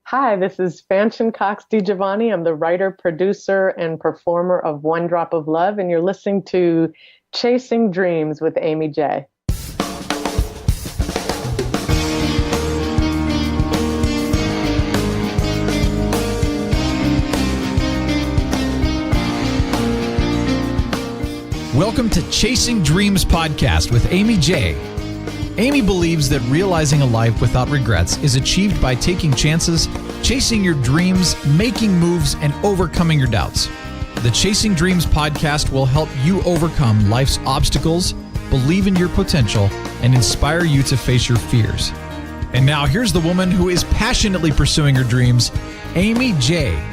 Hi, this is Fanshen Cox DiGiovanni. I'm the writer, producer, and performer of One Drop of Love, and you're listening to Chasing Dreams with Amy J. Welcome to Chasing Dreams podcast with Amy J. Amy believes that realizing a life without regrets is achieved by taking chances, chasing your dreams, making moves, and overcoming your doubts. The Chasing Dreams podcast will help you overcome life's obstacles, believe in your potential, and inspire you to face your fears. And now here's the woman who is passionately pursuing her dreams, Amy J.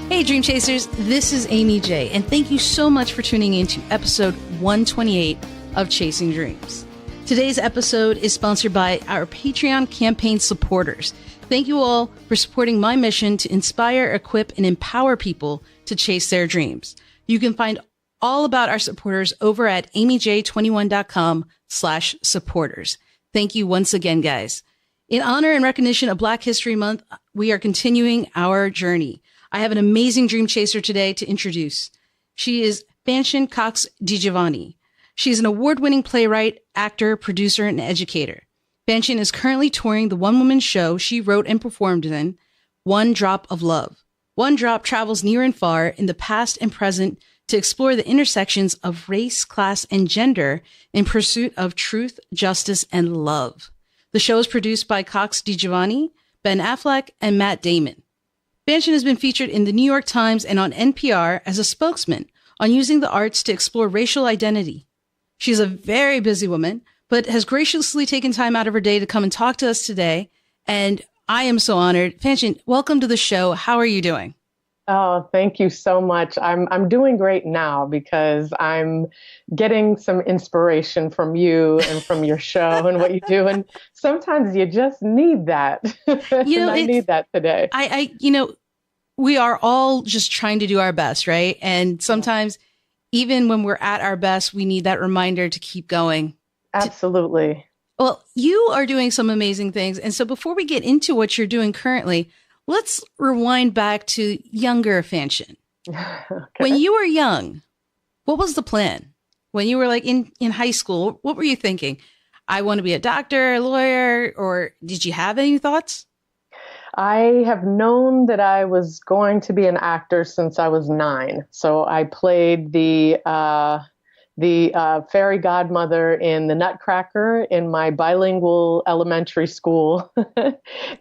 Hey Dream Chasers, this is Amy J, and thank you so much for tuning in to episode 128 of Chasing Dreams. Today's episode is sponsored by our Patreon campaign supporters. Thank you all for supporting my mission to inspire, equip, and empower people to chase their dreams. You can find all about our supporters over at amyj21.com/supporters. Thank you once again, guys. In honor and recognition of Black History Month, we are continuing our journey. I have an amazing dream chaser today to introduce. She is Fanshen Cox DiGiovanni. She's an award-winning playwright, actor, producer, and educator. Fanshen is currently touring the one-woman show she wrote and performed in, One Drop of Love. One Drop travels near and far in the past and present to explore the intersections of race, class, and gender in pursuit of truth, justice, and love. The show is produced by Cox DiGiovanni, Ben Affleck, and Matt Damon. Fanshen has been featured in the New York Times and on NPR as a spokesman on using the arts to explore racial identity. She's a very busy woman, but has graciously taken time out of her day to come and talk to us today. And I am so honored. Fanshen, welcome to the show. How are you doing? Oh, thank you so much. I'm doing great now because I'm getting some inspiration from you and from your show and what you do. And sometimes you just need that. I need that today. We are all just trying to do our best, right? And sometimes even when we're at our best, we need that reminder to keep going. Absolutely. Well, you are doing some amazing things. And so before we get into what you're doing currently, let's rewind back to younger Fanshen. Okay. When you were young, what was the plan? When you were like in high school, what were you thinking? I want to be a doctor, a lawyer, or did you have any thoughts? I have known that I was going to be an actor since I was 9. So I played the fairy godmother in The Nutcracker in my bilingual elementary school.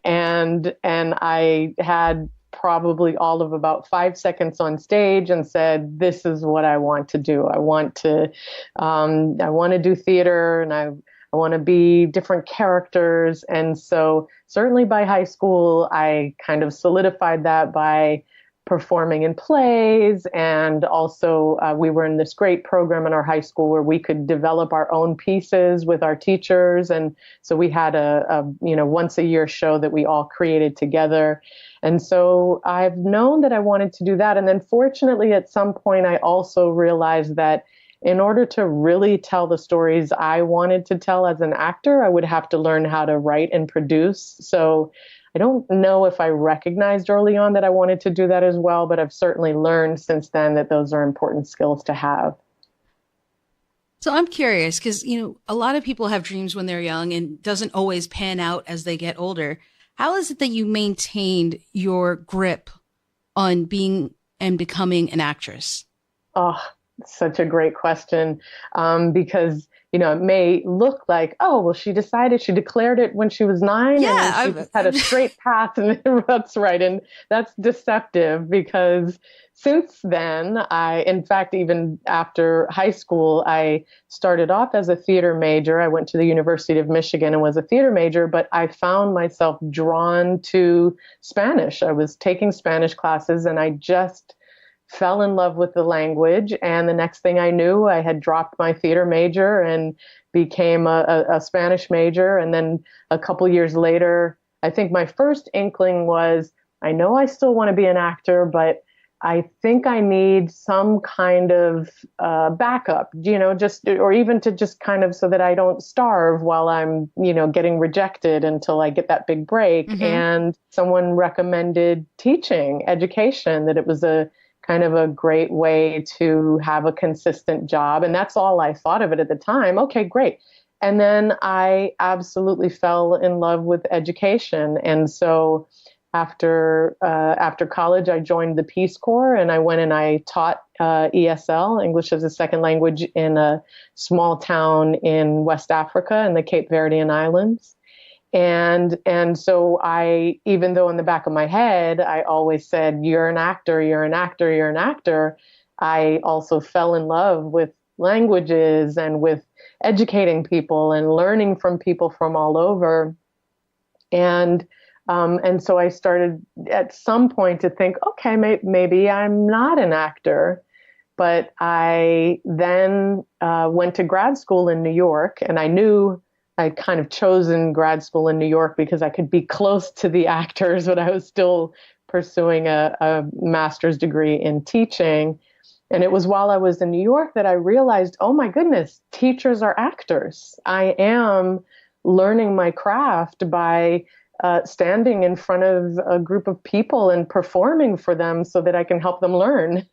and I had probably all of about 5 seconds on stage and said, this is what I want to do. I want to do theater, and I want to be different characters. And so certainly by high school, I kind of solidified that by performing in plays. And also we were in this great program in our high school where we could develop our own pieces with our teachers. And so we had a once a year show that we all created together. And so I've known that I wanted to do that. And then fortunately, at some point, I also realized that in order to really tell the stories I wanted to tell as an actor, I would have to learn how to write and produce. So I don't know if I recognized early on that I wanted to do that as well, but I've certainly learned since then that those are important skills to have. So I'm curious because, a lot of people have dreams when they're young and doesn't always pan out as they get older. How is it that you maintained your grip on being and becoming an actress? Oh, such a great question, because it may look like, oh, well, she declared it when she was 9, yeah, and she just had a straight path, and that's right. And that's deceptive because since then, in fact, even after high school, I started off as a theater major. I went to the University of Michigan and was a theater major, but I found myself drawn to Spanish. I was taking Spanish classes, and I just fell in love with the language. And the next thing I knew, I had dropped my theater major and became a Spanish major. And then a couple years later, I think my first inkling was, I know I still want to be an actor, but I think I need some kind of backup, just, or even to just kind of so that I don't starve while I'm, getting rejected until I get that big break. Mm-hmm. And someone recommended teaching, education, that it was a kind of a great way to have a consistent job. And that's all I thought of it at the time. Okay, great. And then I absolutely fell in love with education. And so after college, I joined the Peace Corps, and I went and I taught ESL, English as a Second Language, in a small town in West Africa in the Cape Verdean Islands. And so I, even though in the back of my head, I always said, you're an actor, you're an actor, you're an actor, I also fell in love with languages and with educating people and learning from people from all over. And so I started at some point to think, okay, maybe I'm not an actor. But I then went to grad school in New York, and I knew I'd kind of chosen grad school in New York because I could be close to the actors, but I was still pursuing a master's degree in teaching. And it was while I was in New York that I realized, oh my goodness, teachers are actors. I am learning my craft by standing in front of a group of people and performing for them so that I can help them learn.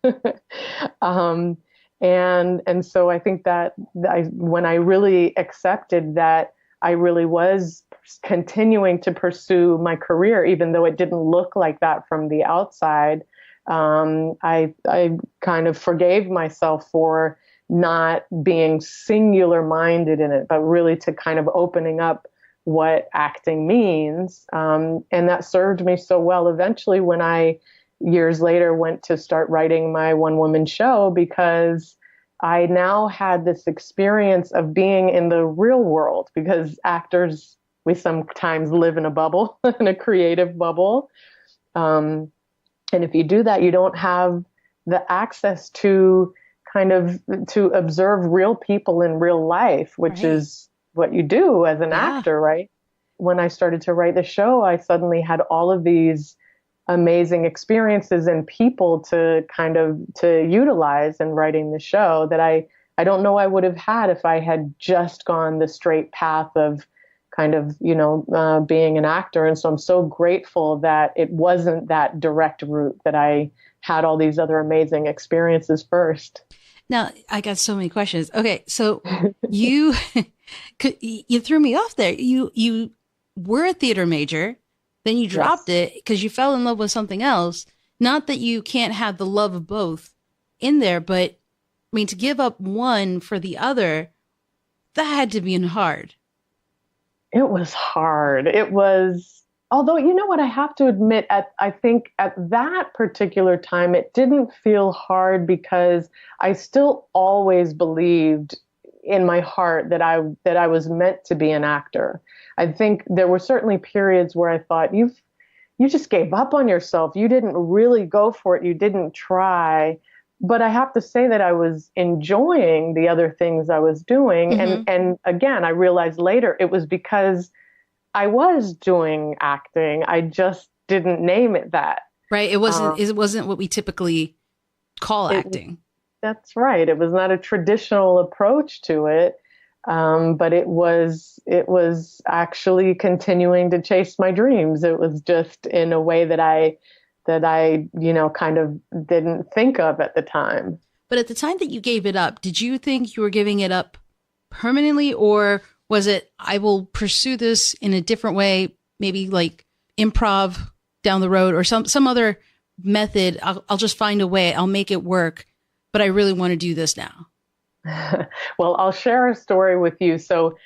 And so I think that when I really accepted that I really was continuing to pursue my career, even though it didn't look like that from the outside, I kind of forgave myself for not being singular minded in it, but really to kind of opening up what acting means. And that served me so well eventually when I, years later, went to start writing my one-woman show, because I now had this experience of being in the real world, because actors, we sometimes live in a bubble, in a creative bubble. And if you do that, you don't have the access to to observe real people in real life, which Right. is what you do as an Yeah. actor, right? When I started to write the show, I suddenly had all of these amazing experiences and people to utilize in writing the show that I don't know I would have had if I had just gone the straight path of being an actor. And so I'm so grateful that it wasn't that direct route, that I had all these other amazing experiences first. Now, I got so many questions. Okay, so you you threw me off there. You were a theater major, then you dropped it because you fell in love with something else. Not that you can't have the love of both in there, but I mean, to give up one for the other, that had to be hard. It was hard. It was, although, you know what, I have to admit, I think at that particular time, it didn't feel hard because I still always believed in my heart that I was meant to be an actor. I think there were certainly periods where I thought, you just gave up on yourself. You didn't really go for it. You didn't try. But I have to say that I was enjoying the other things I was doing. Mm-hmm. And again, I realized later it was because I was doing acting. I just didn't name it that. Right. It wasn't what we typically call acting. That's right. It was not a traditional approach to it. But it was actually continuing to chase my dreams. It was just in a way that I kind of didn't think of at the time. But at the time that you gave it up, did you think you were giving it up permanently, or was it, I will pursue this in a different way, maybe like improv down the road or some other method? I'll just find a way. I'll make it work, but I really want to do this now. Well, I'll share a story with you. So,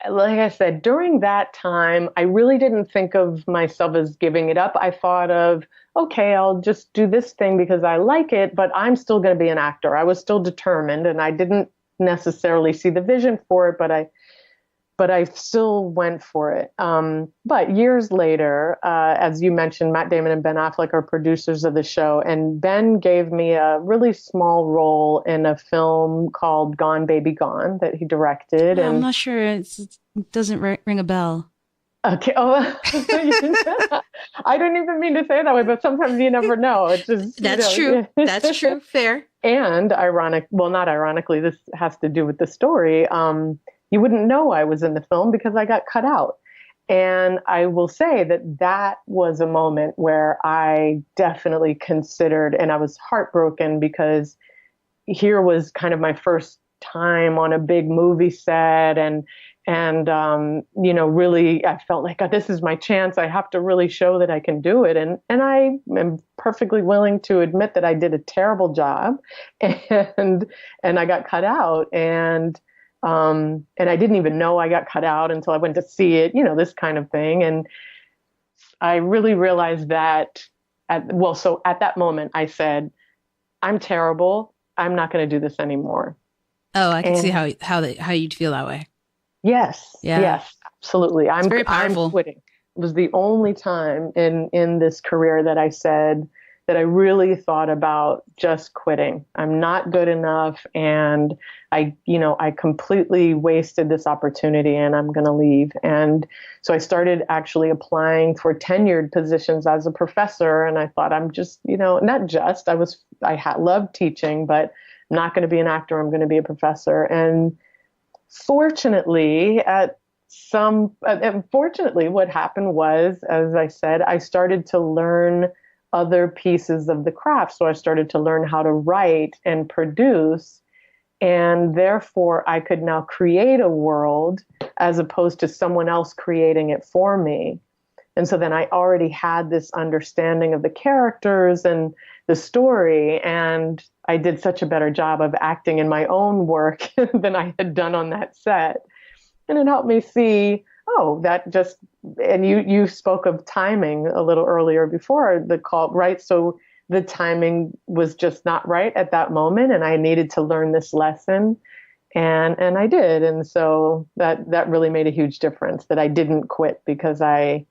like I said, during that time, I really didn't think of myself as giving it up. I thought of, okay, I'll just do this thing because I like it, but I'm still going to be an actor. I was still determined, and I didn't necessarily see the vision for it, but I still went for it. But years later, as you mentioned, Matt Damon and Ben Affleck are producers of the show, and Ben gave me a really small role in a film called Gone, Baby Gone that he directed. I'm not sure. It doesn't ring a bell. Okay. Oh, I don't even mean to say it that way, but sometimes you never know. It's just, That's true. That's true. Fair. And not ironically, this has to do with the story. You wouldn't know I was in the film because I got cut out. And I will say that that was a moment where I definitely considered, and I was heartbroken because here was kind of my first time on a big movie set, and really I felt like, oh, this is my chance. I have to really show that I can do it. And I am perfectly willing to admit that I did a terrible job, and I got cut out, and I didn't even know I got cut out until I went to see it, this kind of thing. And I really realized that at that moment I said, I'm terrible. I'm not going to do this anymore. Oh, I can see how you'd feel that way. Yes. Yeah. Yes, absolutely. It's very powerful. I'm quitting. It was the only time in this career that I said that I really thought about just quitting. I'm not good enough, and I completely wasted this opportunity, and I'm going to leave. And so I started actually applying for tenured positions as a professor, and I thought I loved teaching, but I'm not going to be an actor. I'm going to be a professor. And fortunately, what happened was, as I said, I started to learn other pieces of the craft. So I started to learn how to write and produce, and therefore I could now create a world as opposed to someone else creating it for me. And so then I already had this understanding of the characters and the story, and I did such a better job of acting in my own work than I had done on that set. And it helped me see, and you spoke of timing a little earlier before the call, right? So the timing was just not right at that moment, and I needed to learn this lesson, and I did. And so that really made a huge difference, that I didn't quit, because I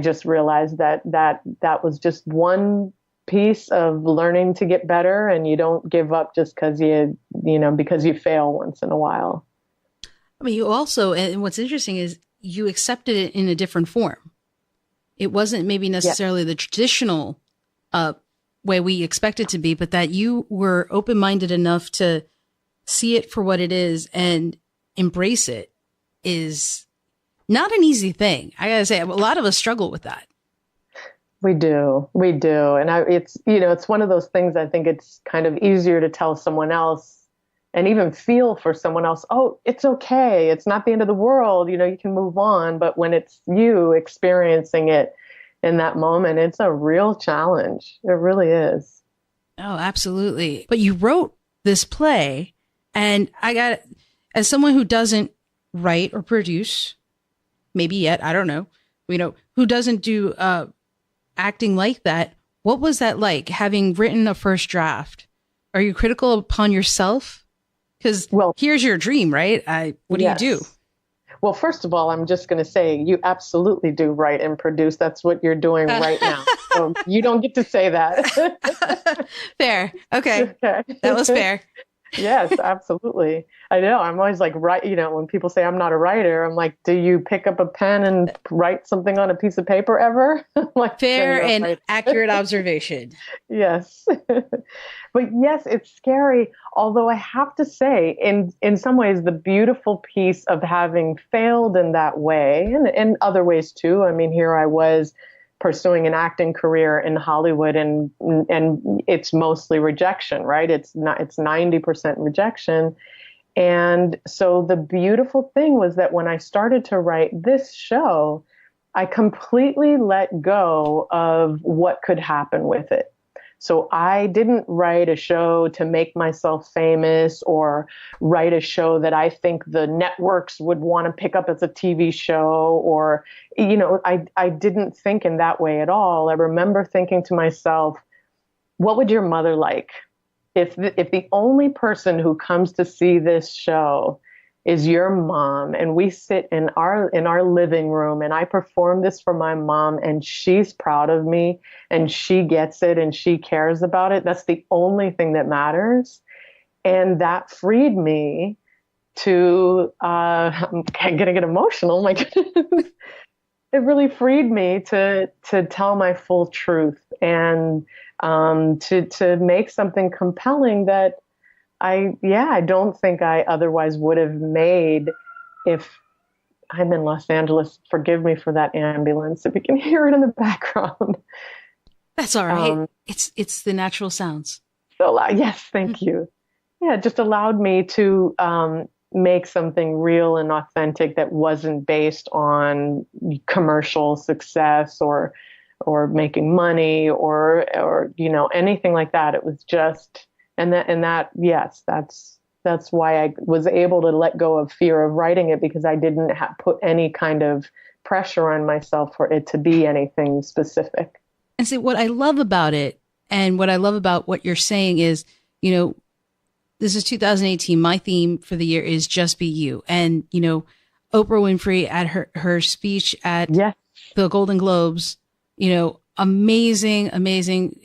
just realized that was just one piece of learning to get better, and you don't give up just because because you fail once in a while. I mean, you also, and what's interesting is you accepted it in a different form. It wasn't maybe necessarily the traditional way we expect it to be, but that you were open-minded enough to see it for what it is and embrace it is not an easy thing. I gotta say, a lot of us struggle with that. We do. And it's one of those things, I think it's kind of easier to tell someone else and even feel for someone else, oh, it's okay. It's not the end of the world. You can move on. But when it's you experiencing it in that moment, it's a real challenge. It really is. Oh, absolutely. But you wrote this play, and as someone who doesn't write or produce, maybe yet, I don't know, who doesn't do acting like that, what was that like, having written a first draft? Are you critical upon yourself? Because here's your dream, right? What do you do? Well, first of all, I'm just going to say you absolutely do write and produce. That's what you're doing right now. So you don't get to say that. Fair. Okay. That was fair. Yes, absolutely. I know. I'm always like, when people say I'm not a writer, I'm like, do you pick up a pen and write something on a piece of paper ever? Like, fair and accurate observation. Yes. But yes, it's scary. Although I have to say, in some ways, the beautiful piece of having failed in that way, and in other ways too. I mean, here I was pursuing an acting career in Hollywood, and it's mostly rejection, right? It's 90% rejection. And so the beautiful thing was that when I started to write this show, I completely let go of what could happen with it. So I didn't write a show to make myself famous, or write a show that I think the networks would want to pick up as a TV show, or, I didn't think in that way at all. I remember thinking to myself, what would your mother like if the only person who comes to see this show is your mom, and we sit in our living room, and I perform this for my mom, and she's proud of me, and she gets it, and she cares about it. That's the only thing that matters. And that freed me to, I'm going to get emotional, my goodness. really freed me to tell my full truth and to make something compelling that I don't think I otherwise would have made if I'm in Los Angeles. Forgive me for that ambulance if you can hear it in the background. That's all right. It's the natural sounds. So yes, thank you. Yeah, it just allowed me to make something real and authentic that wasn't based on commercial success or making money or anything like that. It was just yes, that's why I was able to let go of fear of writing it, because I didn't put any kind of pressure on myself for it to be anything specific. And see, what I love about it, and what I love about what you're saying is, this is 2018. My theme for the year is Just Be You. And, Oprah Winfrey at her speech at the Golden Globes, amazing,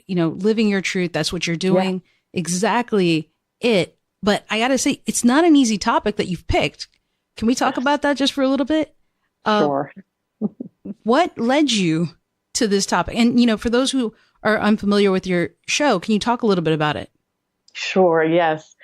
living your truth. That's what you're doing. Yeah. Exactly it. But I got to say, it's not an easy topic that you've picked. Can we talk about that just for a little bit? Sure. What led you to this topic? And, for those who are unfamiliar with your show, can you talk a little bit about it? Sure. Yes.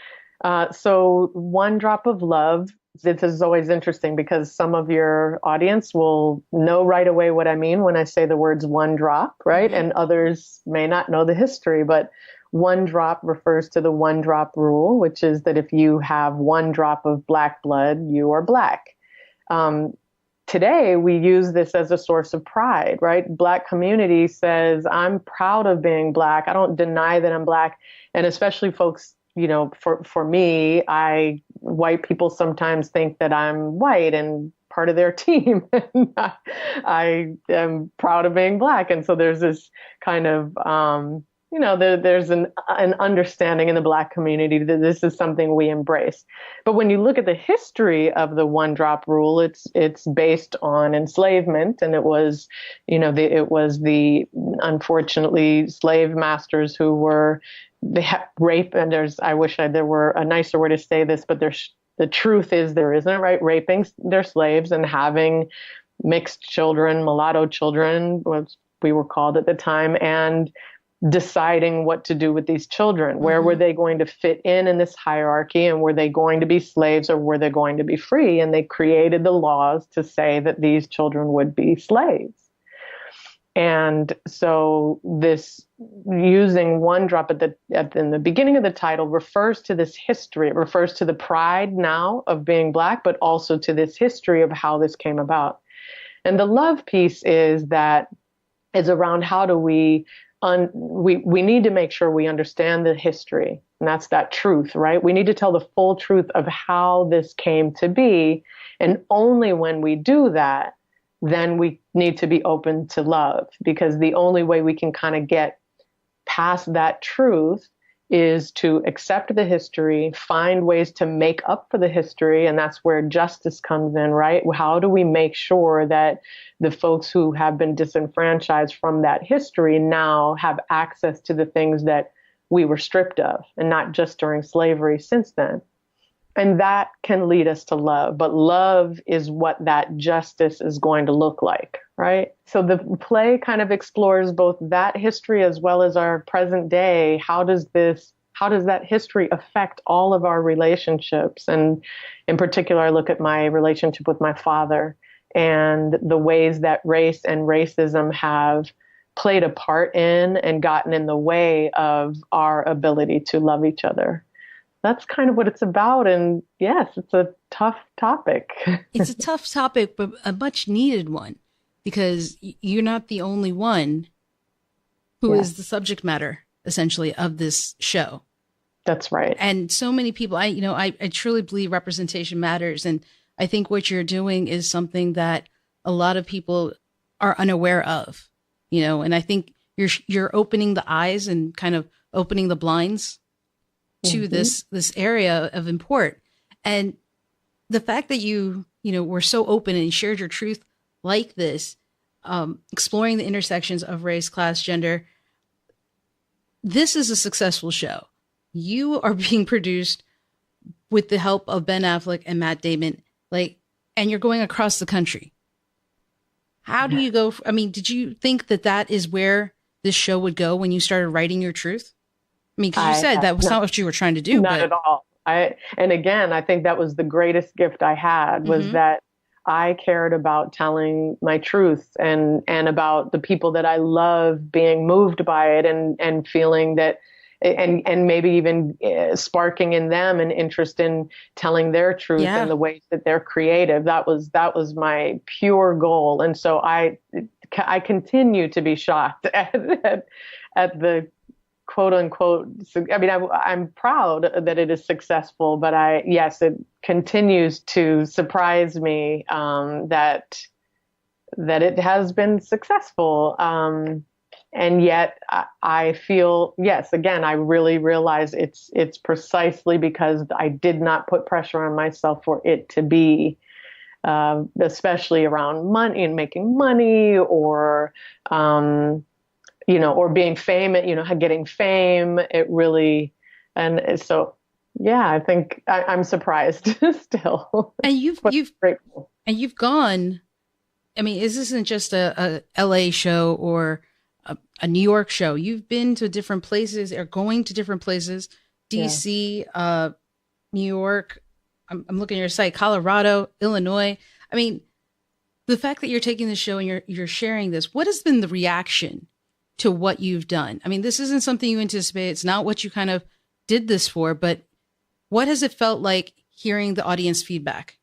So One Drop of Love, this is always interesting because some of your audience will know right away what I mean when I say the words one drop, right? Mm-hmm. And others may not know the history, but one drop refers to the one drop rule, which is that if you have one drop of black blood, you are black. Today, we use this as a source of pride, right? Black community says, I'm proud of being black. I don't deny that I'm black. And especially folks, for me, white people sometimes think that I'm white and part of their team. And I am proud of being black. And so there's this kind of, there's an understanding in the Black community that this is something we embrace. But when you look at the history of the one drop rule, it's based on enslavement, and it was, the unfortunately slave masters who were rape. And I wish there were a nicer way to say this, but the truth is there isn't, right? Raping their slaves and having mixed children, mulatto children, what we were called at the time, and deciding what to do with these children. Where were they going to fit in this hierarchy, and were they going to be slaves or were they going to be free? And they created the laws to say that these children would be slaves. And so this using one drop in the beginning of the title refers to this history. It refers to the pride now of being black, but also to this history of how this came about. And the love piece is around how do we need to make sure we understand the history, and that's that truth, right? We need to tell the full truth of how this came to be. And only when we do that, then we need to be open to love, because the only way we can kind of get past that truth is to accept the history, find ways to make up for the history. And that's where justice comes in, right? How do we make sure that the folks who have been disenfranchised from that history now have access to the things that we were stripped of, and not just during slavery since then? And that can lead us to love. But love is what that justice is going to look like, right? So the play kind of explores both that history as well as our present day. How does that history affect all of our relationships? And in particular, I look at my relationship with my father and the ways that race and racism have played a part in and gotten in the way of our ability to love each other. That's kind of what it's about. And yes, it's a tough topic. It's a tough topic, but a much needed one, because you're not the only one who is the subject matter, essentially, of this show. That's right. And so many people, I truly believe representation matters. And I think what you're doing is something that a lot of people are unaware of, and I think you're opening the eyes and kind of opening the blinds to this area of import. And the fact that you were so open and shared your truth like this, exploring the intersections of race, class, gender, this is a successful show. You are being produced with the help of Ben Affleck and Matt Damon, and you're going across the country. How do you go? I mean, did you think that that is where this show would go when you started writing your truth? I mean, because you said that was not what you were trying to do. Not at all. And again, I think that was the greatest gift I had, was that I cared about telling my truth and about the people that I love being moved by it and feeling that, and maybe even sparking in them an interest in telling their truth and the ways that they're creative. That was my pure goal. And so I continue to be shocked at the quote unquote, I mean, I'm proud that it is successful, but it continues to surprise me that it has been successful. And yet I feel, yes, again, I really realize it's precisely because I did not put pressure on myself for it to be, especially around money and making money, or, or being famous, getting fame. It really, and so, yeah, I think I'm surprised still. And you've gone, I mean, this isn't just a LA show or a New York show. You've been to different places, or going to different places, DC, New York. I'm looking at your site, Colorado, Illinois. I mean, the fact that you're taking the show and you're sharing this, what has been the reaction to what you've done? I mean, this isn't something you anticipate. It's not what you kind of did this for, but what has it felt like hearing the audience feedback?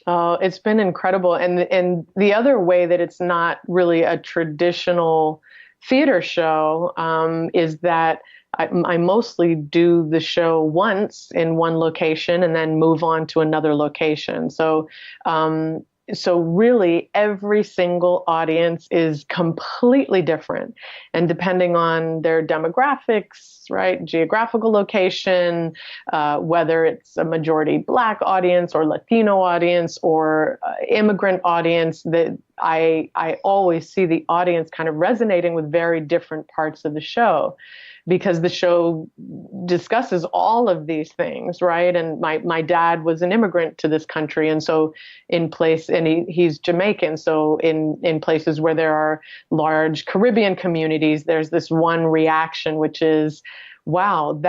Oh, it's been incredible. And the other way that it's not really a traditional theater show is that I mostly do the show once in one location and then move on to another location. So really every single audience is completely different. And depending on their demographics, right, geographical location, whether it's a majority Black audience or Latino audience or immigrant audience, that I always see the audience kind of resonating with very different parts of the show, because the show discusses all of these things, right? And my dad was an immigrant to this country. And so he's Jamaican. So in places where there are large Caribbean communities, there's this one reaction, which is, wow,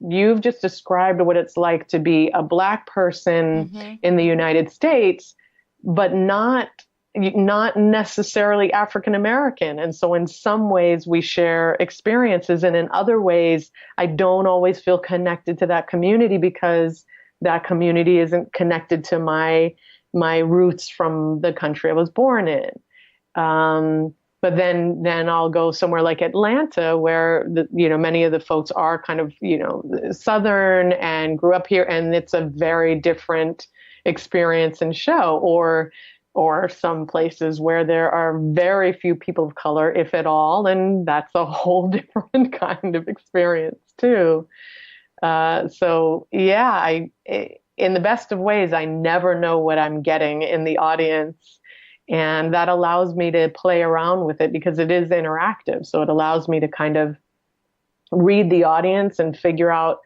you've just described what it's like to be a Black person in the United States, but not necessarily African American. And so in some ways we share experiences, and in other ways I don't always feel connected to that community because that community isn't connected to my roots from the country I was born in. But then I'll go somewhere like Atlanta, where many of the folks are kind of Southern and grew up here, and it's a very different experience and show. Or some places where there are very few people of color, if at all, and that's a whole different kind of experience too. So yeah, in the best of ways, I never know what I'm getting in the audience, and that allows me to play around with it because it is interactive. So it allows me to kind of read the audience and figure out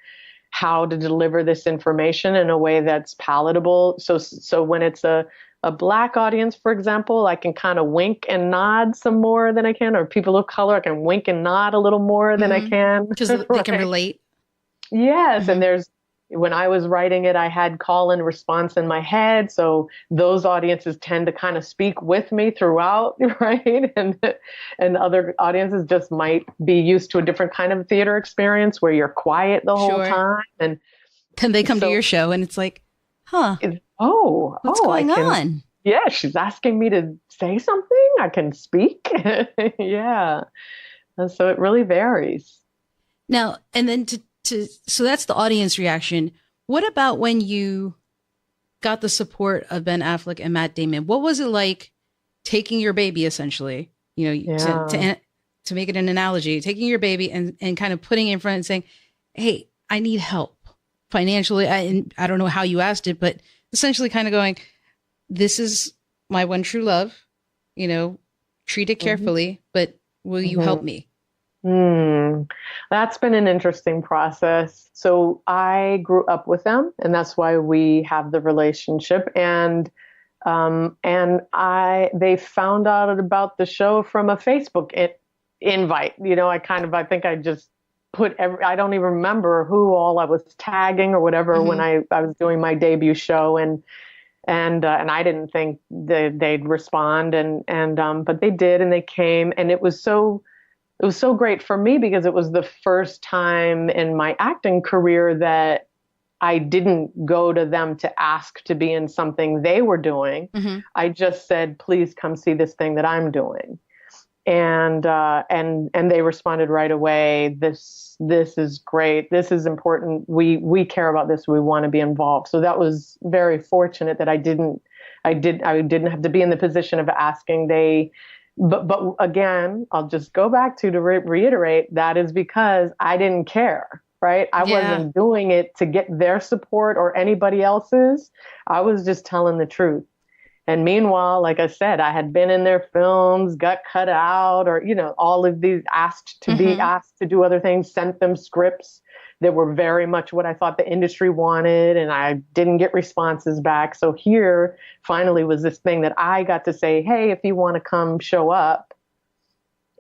how to deliver this information in a way that's palatable. So when it's a Black audience, for example, I can kind of wink and nod some more than I can, or people of color, I can wink and nod a little more than I can. Because they can relate. Yes. And when I was writing it, I had call and response in my head. So those audiences tend to kind of speak with me throughout, right? And other audiences just might be used to a different kind of theater experience where you're quiet the whole time. And then they come to your show and it's like, huh. What's going on? Yeah, she's asking me to say something. I can speak. Yeah. And so it really varies. Now, and then so that's the audience reaction. What about when you got the support of Ben Affleck and Matt Damon? What was it like taking your baby, essentially, to make it an analogy, taking your baby and kind of putting it in front and saying, hey, I need help financially. I don't know how you asked it, but essentially kind of going, this is my one true love, treat it carefully, but will you help me? That's been an interesting process. So I grew up with them, and that's why we have the relationship. And And they found out about the show from a Facebook invite. I think I just I don't even remember who all I was tagging or whatever when I was doing my debut show, and I didn't think that they'd respond, but they did, and they came, and it was so great for me because it was the first time in my acting career that I didn't go to them to ask to be in something they were doing. I just said, please come see this thing that I'm doing. And they responded right away. This is great. This is important. We care about this. We want to be involved. So that was very fortunate that I didn't have to be in the position of asking. But again, I'll just go back to reiterate, that is because I didn't care. Right? I wasn't doing it to get their support or anybody else's. I was just telling the truth. And meanwhile, like I said, I had been in their films, got cut out, or, all of these asked to be asked to do other things, sent them scripts that were very much what I thought the industry wanted, and I didn't get responses back. So here finally was this thing that I got to say, hey, if you want to come show up.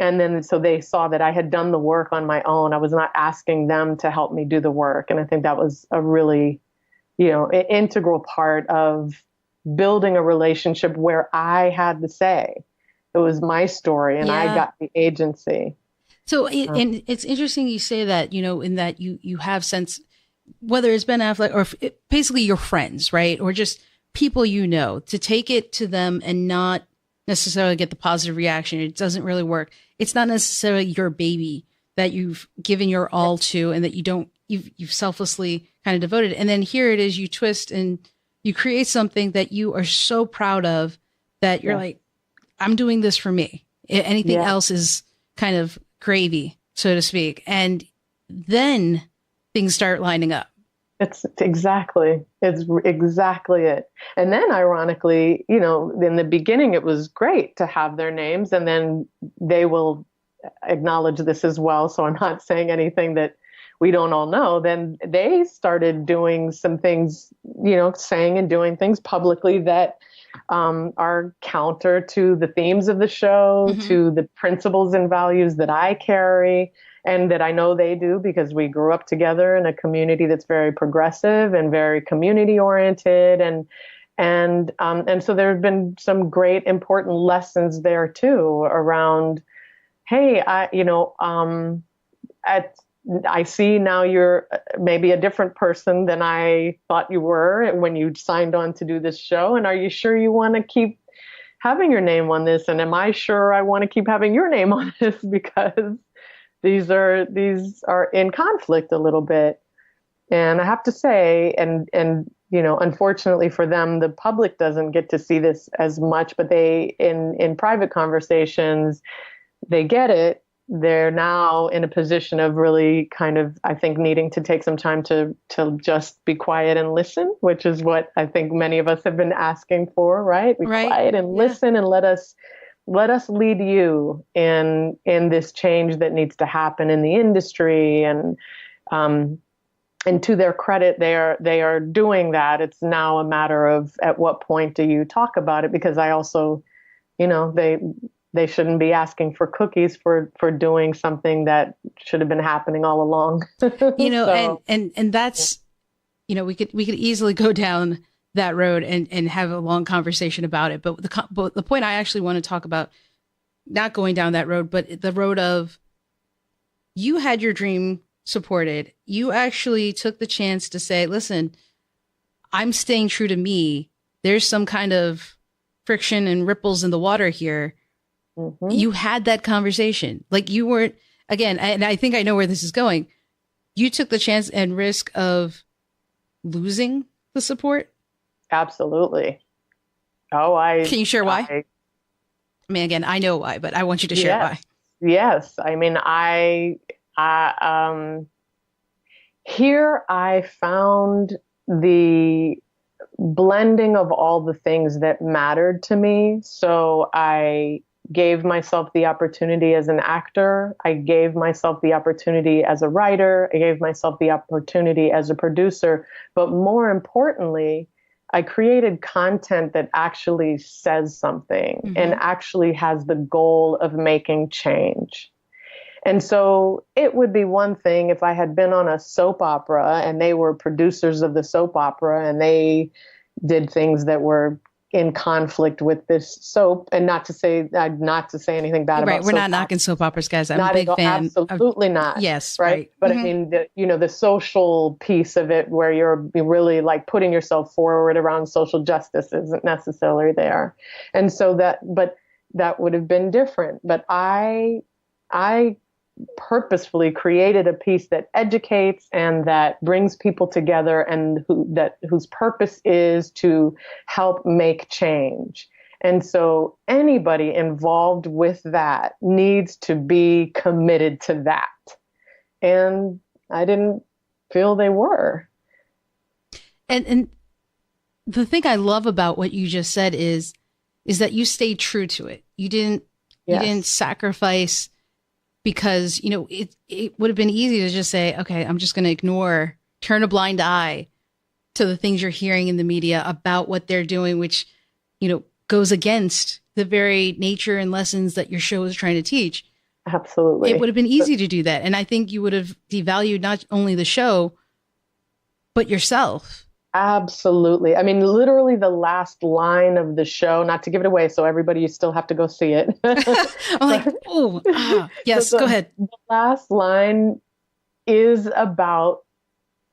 And then so they saw that I had done the work on my own. I was not asking them to help me do the work. And I think that was a really, integral part of building a relationship where I had the say. It was my story and I got the agency. So and it's interesting you say that, in that you have sense, whether it's Ben Affleck or basically your friends, right? Or just people, to take it to them and not necessarily get the positive reaction. It doesn't really work. It's not necessarily your baby that you've given your all to and that you've selflessly kind of devoted. And then here it is, you twist and you create something that you are so proud of that you're like, I'm doing this for me. Anything else is kind of gravy, so to speak. And then things start lining up. It's exactly it. And then ironically, in the beginning, it was great to have their names, and then they will acknowledge this as well. So I'm not saying anything that we don't all know. Then they started doing some things, saying and doing things publicly that are counter to the themes of the show, to the principles and values that I carry. And that I know they do because we grew up together in a community that's very progressive and very community oriented. And so there have been some great important lessons there too around, hey, I see now you're maybe a different person than I thought you were when you signed on to do this show. And are you sure you want to keep having your name on this? And am I sure I want to keep having your name on this? Because these are in conflict a little bit. And I have to say, and unfortunately for them, the public doesn't get to see this as much, but they, in private conversations, they get it. They're now in a position of really kind of, I think, needing to take some time to just be quiet and listen, which is what I think many of us have been asking for, right? Be quiet and listen and let us lead you in this change that needs to happen in the industry. And to their credit, they are doing that. It's now a matter of at what point do you talk about it? Because I also, they shouldn't be asking for cookies for doing something that should have been happening all along. And that's, we could easily go down that road and have a long conversation about it. But the point I actually want to talk about, not going down that road, but the road of you had your dream supported. You actually took the chance to say, listen, I'm staying true to me. There's some kind of friction and ripples in the water here. You had that conversation. Like you weren't, again, and I think I know where this is going. You took the chance and risk of losing the support. Absolutely. Can you share why? I mean, again, I know why, but I want you to share why. Yes. I mean, here I found the blending of all the things that mattered to me. So I gave myself the opportunity as an actor. I gave myself the opportunity as a writer. I gave myself the opportunity as a producer. But more importantly, I created content that actually says something and actually has the goal of making change. And so it would be one thing if I had been on a soap opera and they were producers of the soap opera and they did things that were in conflict with this soap, and not to say anything bad about We're soap not knocking soap operas, guys. I'm not a big fan. Absolutely not. Yes. Right. But I mean, the social piece of it where you're really like putting yourself forward around social justice isn't necessarily there. And so that would have been different. But I purposefully created a piece that educates and that brings people together and whose purpose is to help make change. And so anybody involved with that needs to be committed to that. And I didn't feel they were. And the thing I love about what you just said is that you stayed true to it. You didn't sacrifice, because, it would have been easy to just say, okay, I'm just going to turn a blind eye to the things you're hearing in the media about what they're doing, which, goes against the very nature and lessons that your show is trying to teach. Absolutely. It would have been easy to do that. And I think you would have devalued not only the show, but yourself. Absolutely. I mean, literally the last line of the show, not to give it away, so everybody, you still have to go see it. I'm like, yes, go ahead. The last line is about,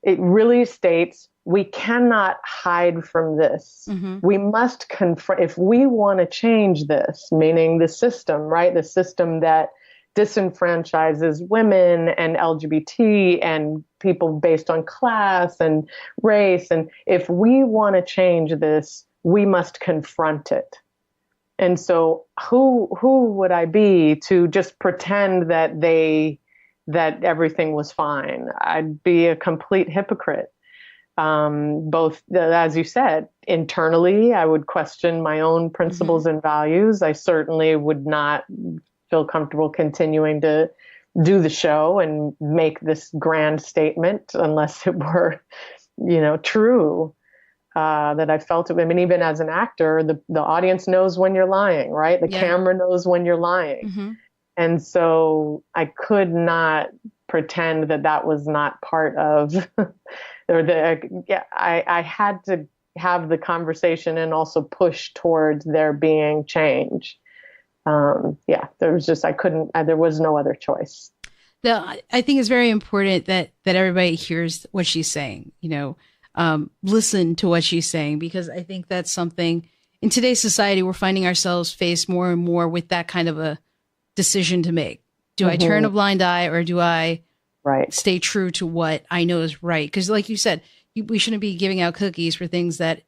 it really states, we cannot hide from this. We must confront, if we want to change this, meaning the system, right? The system that disenfranchises women and LGBT and people based on class and race. And if we want to change this, we must confront it. And so who would I be to just pretend that everything was fine? I'd be a complete hypocrite. Both, as you said, internally, I would question my own principles and values. I certainly would not feel comfortable continuing to do the show and make this grand statement unless it were, true, that I felt it. I mean, even as an actor, the audience knows when you're lying, right? The camera knows when you're lying. And so I could not pretend that was not part of, I had to have the conversation and also push towards there being change. There was no other choice. I think it's very important that everybody hears what she's saying, listen to what she's saying, because I think that's something in today's society, we're finding ourselves faced more and more with that kind of a decision to make. Do I turn a blind eye, or do I stay true to what I know is right? Because like you said, we shouldn't be giving out cookies for things that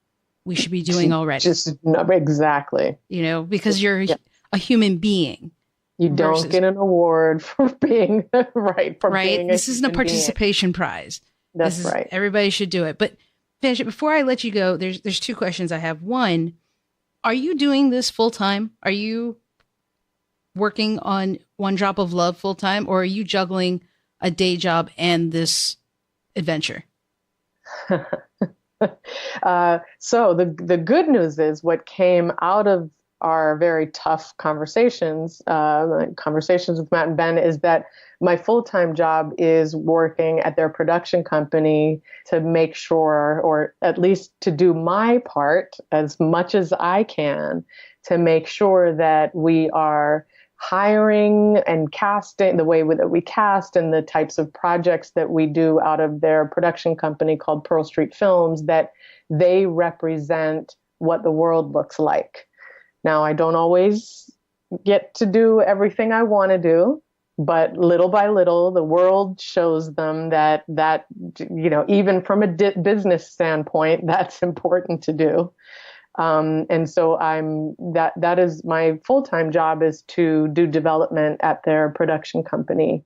we should be doing already. Exactly. Because you're a human being. You don't get an award for being right. This isn't a participation prize. That's right. Everybody should do it. But Fanshen, before I let you go, there's two questions I have. One, are you doing this full time? Are you working on One Drop of Love full time, or are you juggling a day job and this adventure? So the good news is what came out of our very tough conversations with Matt and Ben, is that my full-time job is working at their production company to make sure, or at least to do my part as much as I can, to make sure that we are hiring and casting the way that we cast and the types of projects that we do out of their production company called Pearl Street Films, that they represent what the world looks like. Now, I don't always get to do everything I want to do, but little by little, the world shows them that even from a business standpoint, that's important to do. And so that is my full-time job, is to do development at their production company.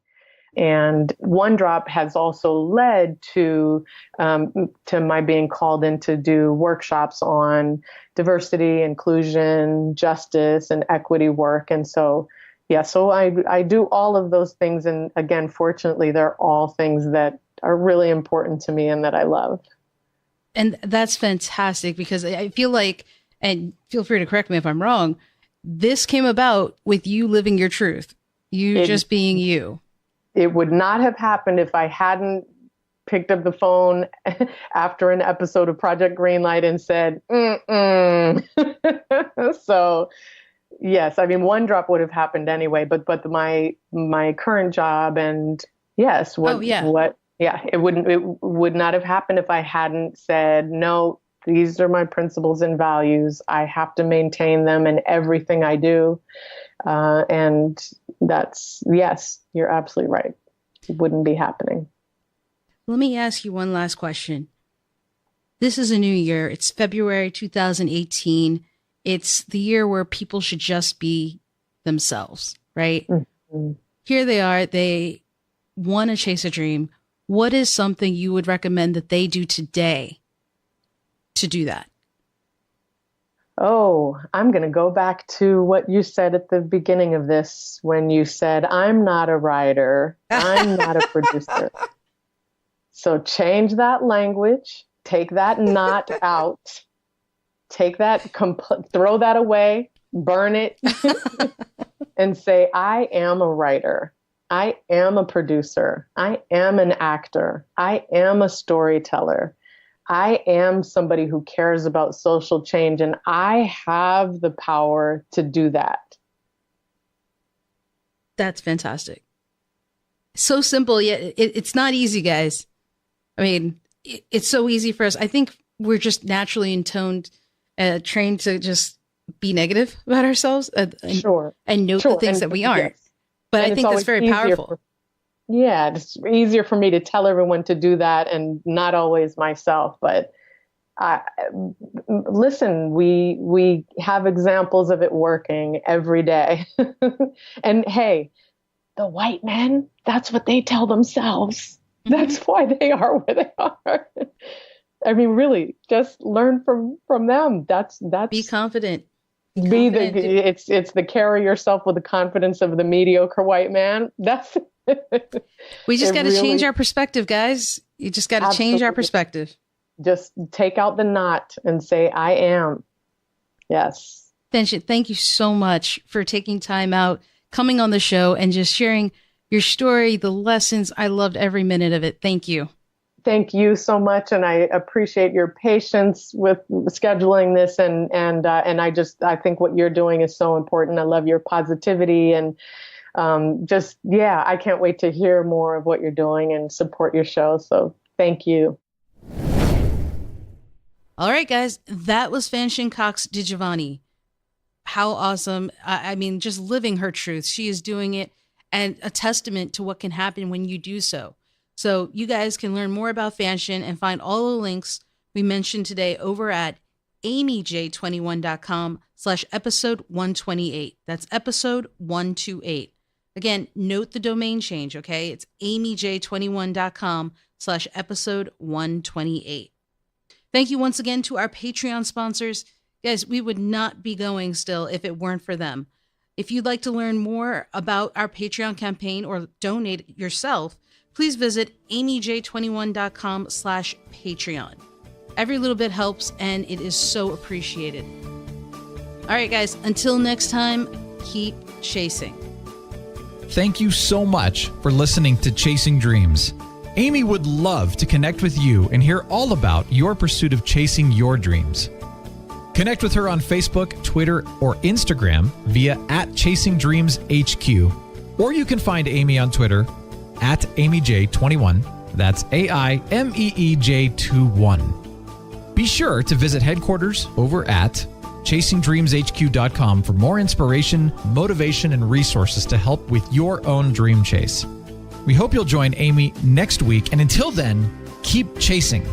And One Drop has also led to my being called in to do workshops on diversity, inclusion, justice, and equity work. And so, so I do all of those things. And again, fortunately, they're all things that are really important to me and that I love. And that's fantastic, because I feel like, and feel free to correct me if I'm wrong, this came about with you living your truth, just being you. It would not have happened if I hadn't picked up the phone after an episode of Project Greenlight and said, So yes, I mean, one drop would have happened anyway, but my current job and yes, it would not have happened if I hadn't said, no, these are my principles and values. I have to maintain them in everything I do. And yes, you're absolutely right. It wouldn't be happening. Let me ask you one last question. This is a new year. It's February 2018. It's the year where people should just be themselves, right? Mm-hmm. Here they are. They want to chase a dream. What is something you would recommend that they do today to do that? Oh, I'm going to go back to what you said at the beginning of this when you said, I'm not a writer. I'm not a producer. So change that language, take that not out, take that, throw that away, burn it, and say, I am a writer. I am a producer. I am an actor. I am a storyteller. I am somebody who cares about social change, and I have the power to do that. That's fantastic. So simple, yet it's not easy, guys. I mean, it's so easy for us. I think we're just naturally trained to just be negative about ourselves and note the things that we aren't. Yes. But I think that's very powerful. It's easier for me to tell everyone to do that and not always myself. But listen, we have examples of it working every day. And hey, the white men, that's what they tell themselves. That's why they are where they are. I mean, really, just learn from them. That's be confident. It's the carry yourself with the confidence of the mediocre white man. We just got to change our perspective, guys. You just got to change our perspective. Just take out the not and say, I am. Yes. Fanshen, thank you so much for taking time out, coming on the show, and just sharing your story, the lessons. I loved every minute of it. Thank you. Thank you so much. And I appreciate your patience with scheduling this. And I think what you're doing is so important. I love your positivity and I can't wait to hear more of what you're doing and support your show. So thank you. All right, guys, that was Fanshen Cox DiGiovanni. How awesome. I mean, just living her truth. She is doing it. And a testament to what can happen when you do so. So you guys can learn more about Fanshen and find all the links we mentioned today over at amyj21.com/episode 128. That's episode 128. Again, note the domain change, okay? It's amyj21.com/episode 128. Thank you once again to our Patreon sponsors. Guys, we would not be going still if it weren't for them. If you'd like to learn more about our Patreon campaign or donate yourself, please visit amyj21.com/Patreon. Every little bit helps, and it is so appreciated. All right, guys, until next time, keep chasing. Thank you so much for listening to Chasing Dreams. Amy would love to connect with you and hear all about your pursuit of chasing your dreams. Connect with her on Facebook, Twitter, or Instagram via @ChasingDreamsHQ. Or you can find Amy on Twitter @AmyJ21. That's AIMEEJ21. Be sure to visit headquarters over at ChasingDreamsHQ.com for more inspiration, motivation, and resources to help with your own dream chase. We hope you'll join Amy next week, and until then, keep chasing.